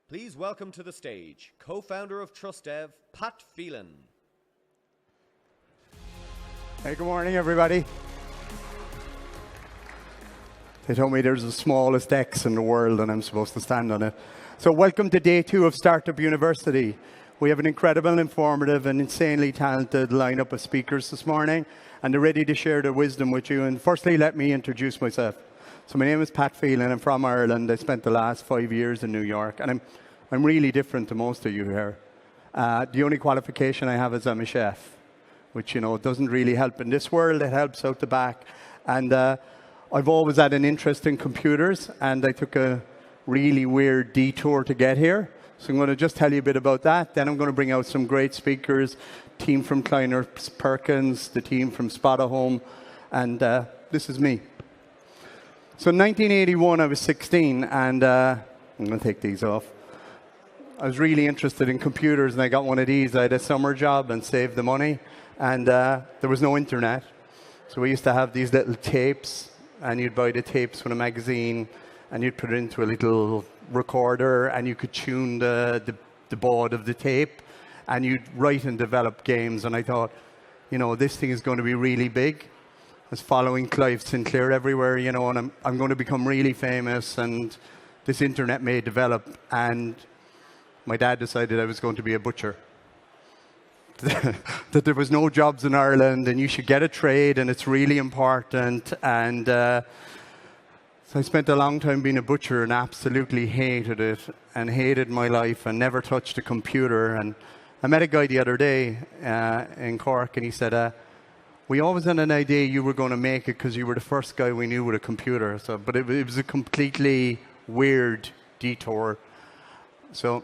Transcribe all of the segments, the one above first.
Please welcome to the stage, co-founder of TrustDev, Pat Phelan. Hey, good morning, everybody. They told me there's the smallest X in the world and I'm supposed to stand on it. So welcome to day 2 of Startup University. We have an incredible, informative and insanely talented lineup of speakers this morning, and they're ready to share their wisdom with you. And firstly, let me introduce myself. So my name is Pat Phelan. I'm from Ireland. I spent the last 5 years in New York, and I'm really different to most of you here. The only qualification I have is I'm a chef, which, doesn't really help in this world. It helps out the back. And I've always had an interest in computers, and I took a really weird detour to get here. So I'm going to just tell you a bit about that. Then I'm going to bring out some great speakers, team from Kleiner Perkins, the team from Spotahome, and this is me. So in 1981, I was 16, and I'm going to take these off. I was really interested in computers, and I got one of these. I had a summer job and saved the money, and there was no internet. So we used to have these little tapes, and you'd buy the tapes from a magazine, and you'd put it into a little recorder, and you could tune the board of the tape, and you'd write and develop games. And I thought, this thing is going to be really big. I was following Clive Sinclair everywhere, and I'm going to become really famous, and this internet may develop. And my dad decided I was going to be a butcher. That there was no jobs in Ireland, and you should get a trade, and it's really important. And so I spent a long time being a butcher and absolutely hated it and hated my life and never touched a computer. And I met a guy the other day in Cork, and he said, we always had an idea you were going to make it because you were the first guy we knew with a computer. But it was a completely weird detour. So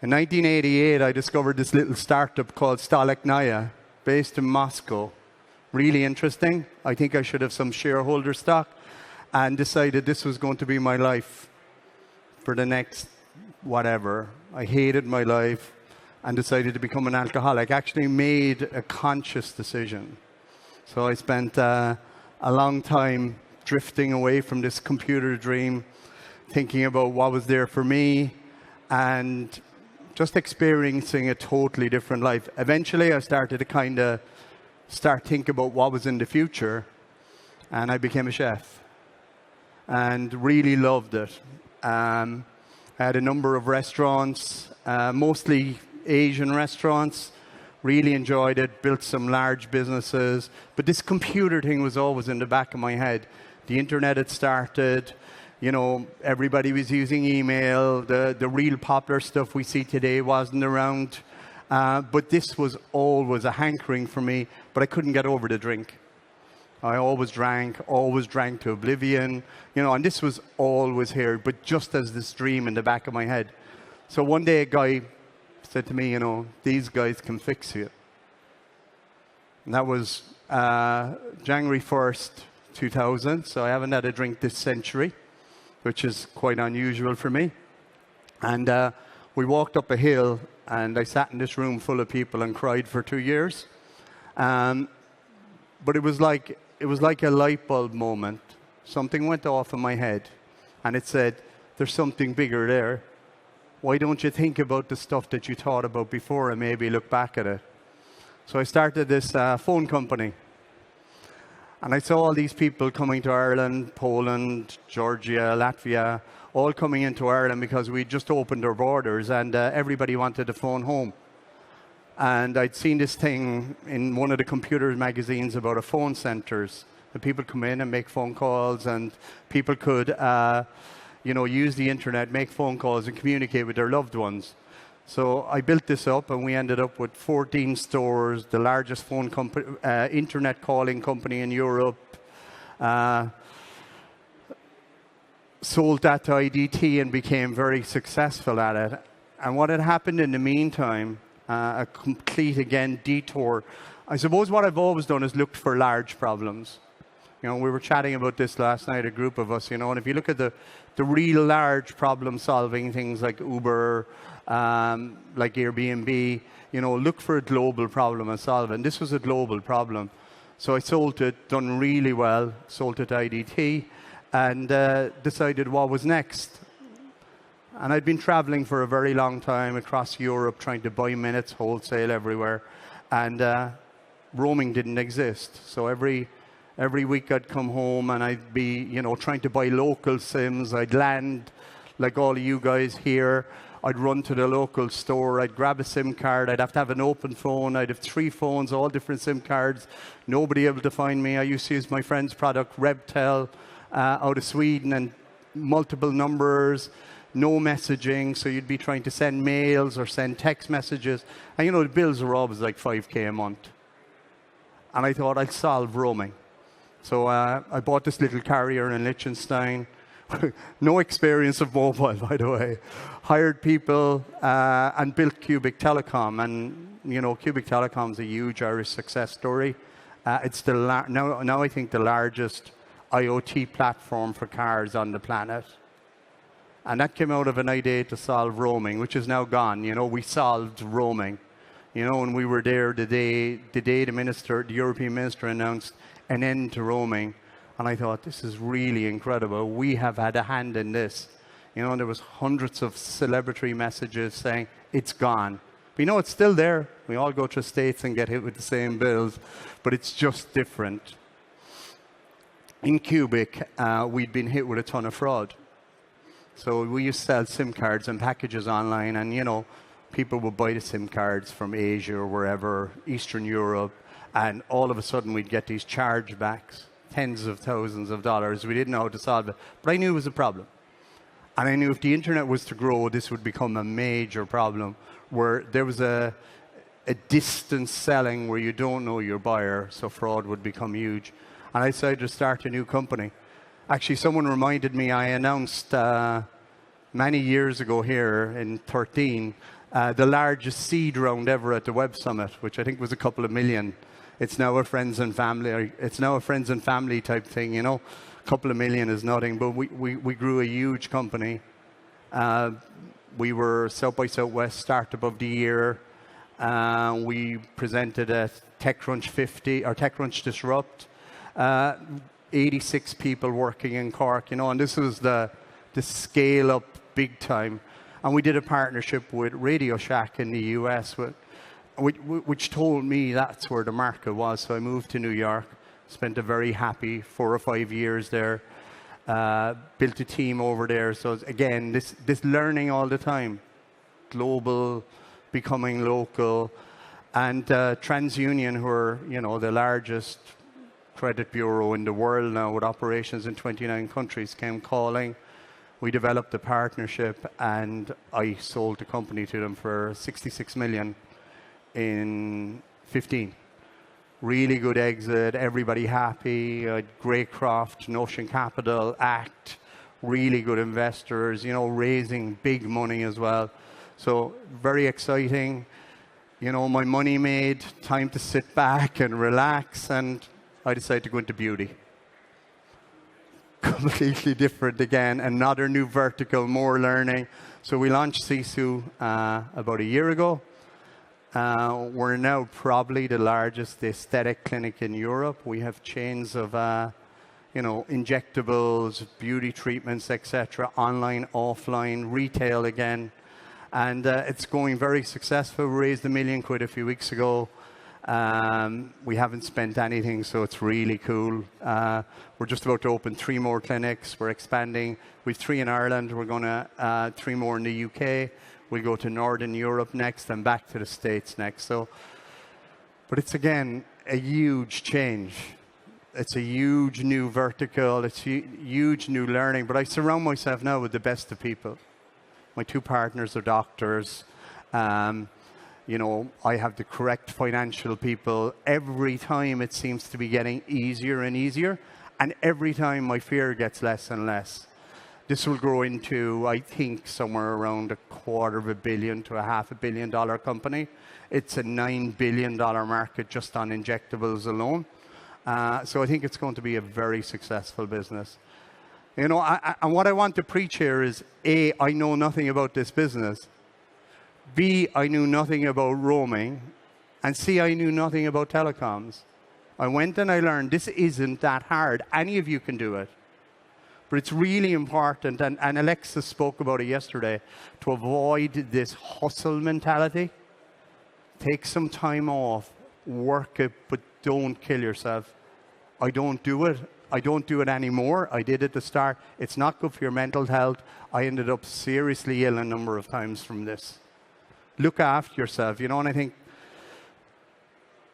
in 1988, I discovered this little startup called Staleknaya, based in Moscow. Really interesting. I think I should have some shareholder stock, and decided this was going to be my life for the next whatever. I hated my life and decided to become an alcoholic. Actually made a conscious decision. So I spent a long time drifting away from this computer dream, thinking about what was there for me, and just experiencing a totally different life. Eventually, I started to thinking about what was in the future, and I became a chef, and really loved it. I had a number of restaurants, mostly Asian restaurants. Really enjoyed it, built some large businesses. But this computer thing was always in the back of my head. The internet had started. Everybody was using email. The real popular stuff we see today wasn't around. But this was always a hankering for me, but I couldn't get over the drink. I always drank to oblivion, and this was always here, but just as this dream in the back of my head. So one day a guy said to me, these guys can fix you. And that was January 1st, 2000, so I haven't had a drink this century, which is quite unusual for me. And we walked up a hill, and I sat in this room full of people and cried for 2 years. But it was like a light bulb moment. Something went off in my head, and it said, there's something bigger there. Why don't you think about the stuff that you thought about before and maybe look back at it? So I started this phone company. And I saw all these people coming to Ireland, Poland, Georgia, Latvia, all coming into Ireland because we just opened our borders, and everybody wanted a phone home. And I'd seen this thing in one of the computer magazines about a phone centers. The people come in and make phone calls, and people could use the internet, make phone calls, and communicate with their loved ones. So I built this up, and we ended up with 14 stores, the largest phone internet calling company in Europe. Sold that to IDT and became very successful at it. And what had happened in the meantime, a complete, again, detour. I suppose what I've always done is looked for large problems. We were chatting about this last night, a group of us, and if you look at the real large problem-solving things like Uber, like Airbnb, look for a global problem and solve it. And this was a global problem. So I sold it, done really well, sold it to IDT, and decided what was next. And I'd been traveling for a very long time across Europe trying to buy minutes wholesale everywhere. And roaming didn't exist. So every week I'd come home and I'd be, trying to buy local SIMs. I'd land, like all of you guys here. I'd run to the local store. I'd grab a SIM card. I'd have to have an open phone. I'd have 3 phones, all different SIM cards. Nobody able to find me. I used to use my friend's product, Rebtel, out of Sweden, and multiple numbers, no messaging. So you'd be trying to send mails or send text messages. And the bills were always like $5,000 a month. And I thought I'd solve roaming. So I bought this little carrier in Liechtenstein. No experience of mobile, by the way. Hired people and built Cubic Telecom. And, Cubic Telecom is a huge Irish success story. It's now I think the largest IoT platform for cars on the planet. And that came out of an idea to solve roaming, which is now gone. We solved roaming. When we were there the day the European minister announced an end to roaming. And I thought, this is really incredible. We have had a hand in this. There was hundreds of celebratory messages saying, it's gone. We know it's still there. We all go to the States and get hit with the same bills, but it's just different. In Cubic, we'd been hit with a ton of fraud. So we used to sell SIM cards and packages online, and, people would buy the SIM cards from Asia or wherever, Eastern Europe, and all of a sudden we'd get these chargebacks. Tens of thousands of dollars. We didn't know how to solve it. But I knew it was a problem. And I knew if the internet was to grow, this would become a major problem, where there was a distance selling where you don't know your buyer, so fraud would become huge. And I decided to start a new company. Actually, someone reminded me, I announced many years ago here in 2013, the largest seed round ever at the Web Summit, which I think was a couple of million. It's now a friends and family. It's now a friends and family type thing. A couple of million is nothing, but we grew a huge company. We were South by Southwest Startup of the Year. We presented at TechCrunch 50 or TechCrunch Disrupt. 86 people working in Cork. And this was the scale up big time. And we did a partnership with Radio Shack in the US which told me that's where the market was. So I moved to New York, spent a very happy 4 or 5 years there, built a team over there. So again, this learning all the time, global, becoming local, and TransUnion, who are the largest credit bureau in the world now with operations in 29 countries, came calling. We developed a partnership, and I sold the company to them for $66 million. In 15. Really good exit, everybody happy, Greycroft, Notion Capital, ACT, really good investors, raising big money as well. So very exciting. My money made, time to sit back and relax, and I decided to go into beauty. Completely different again, another new vertical, more learning. So we launched Sisu about a year ago. We're now probably the largest aesthetic clinic in Europe. We have chains of, injectables, beauty treatments, etc., online, offline, retail again. And it's going very successful. We raised £1 million a few weeks ago. We haven't spent anything, so it's really cool. We're just about to open 3 more clinics. We're expanding. We've 3 in Ireland. We're going to 3 more in the UK. We'll go to Northern Europe next and back to the States next. But it's, again, a huge change. It's a huge new vertical. It's huge new learning. But I surround myself now with the best of people. My 2 partners are doctors. I have the correct financial people. Every time it seems to be getting easier and easier. And every time my fear gets less and less. This will grow into, I think, somewhere around $250 million to $500 million company. It's a $9 billion market just on injectables alone. So I think it's going to be a very successful business. And what I want to preach here is, A, I know nothing about this business. B, I knew nothing about roaming. And C, I knew nothing about telecoms. I went and I learned this isn't that hard. Any of you can do it. But it's really important, and Alexis spoke about it yesterday, to avoid this hustle mentality. Take some time off, work it, but don't kill yourself. I don't do it. I don't do it anymore. I did at the start. It's not good for your mental health. I ended up seriously ill a number of times from this. Look after yourself, you know, and I think,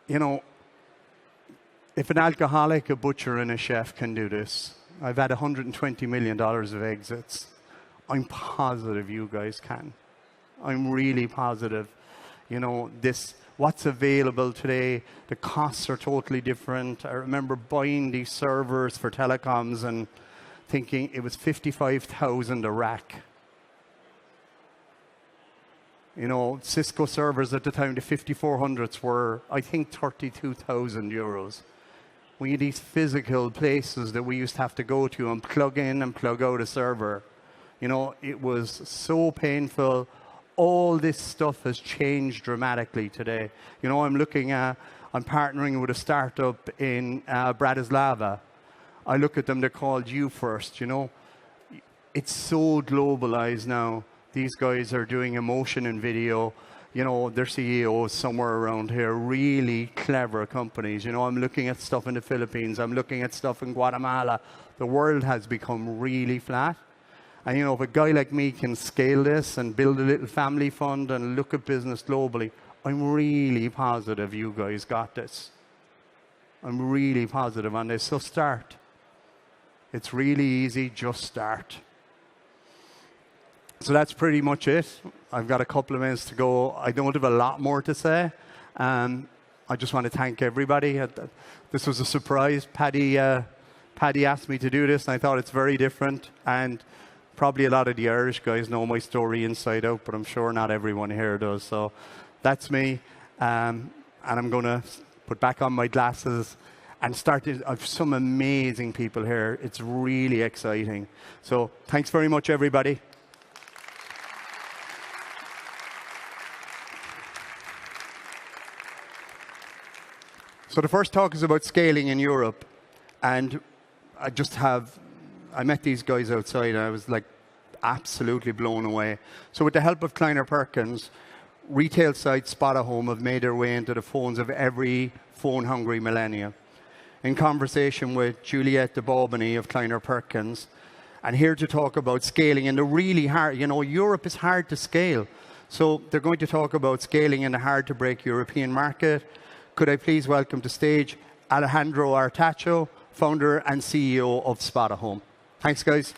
you know, if an alcoholic, a butcher, and a chef can do this, I've had $120 million of exits. I'm positive you guys can. I'm really positive. You know, what's available today, the costs are totally different. I remember buying these servers for telecoms and thinking it was 55,000 a rack. You know, Cisco servers at the time, the 5400s were, I think, 32,000 euros. We had these physical places that we used to have to go to and plug in and plug out a server. You know, it was so painful. All this stuff has changed dramatically today. You know, I'm partnering with a startup in Bratislava. I look at them, they're called You First, you know. It's so globalized now. These guys are doing emotion and video. You know, their CEO is somewhere around here. Really clever companies. You know, I'm looking at stuff in the Philippines. I'm looking at stuff in Guatemala. The world has become really flat. And, you know, if a guy like me can scale this and build a little family fund and look at business globally, I'm really positive you guys got this. I'm really positive on this. So start. It's really easy. Just start. So that's pretty much it. I've got a couple of minutes to go. I don't have a lot more to say. I just want to thank everybody. This was a surprise. Paddy asked me to do this, and I thought it's very different. And probably a lot of the Irish guys know my story inside out, but I'm sure not everyone here does. So that's me. And I'm going to put back on my glasses and start. I've some amazing people here. It's really exciting. So thanks very much, everybody. So the first talk is about scaling in Europe. And I met these guys outside and I was like absolutely blown away. So with the help of Kleiner Perkins, retail sites Spot-A-Home have made their way into the phones of every phone-hungry millennial. In conversation with Juliette de Bobigny of Kleiner Perkins, and here to talk about scaling in the really hard, you know, Europe is hard to scale. So they're going to talk about scaling in the hard-to-break European market. Could I please welcome to stage Alejandro Artacho, founder and CEO of Spot-A-Home. Thanks, guys.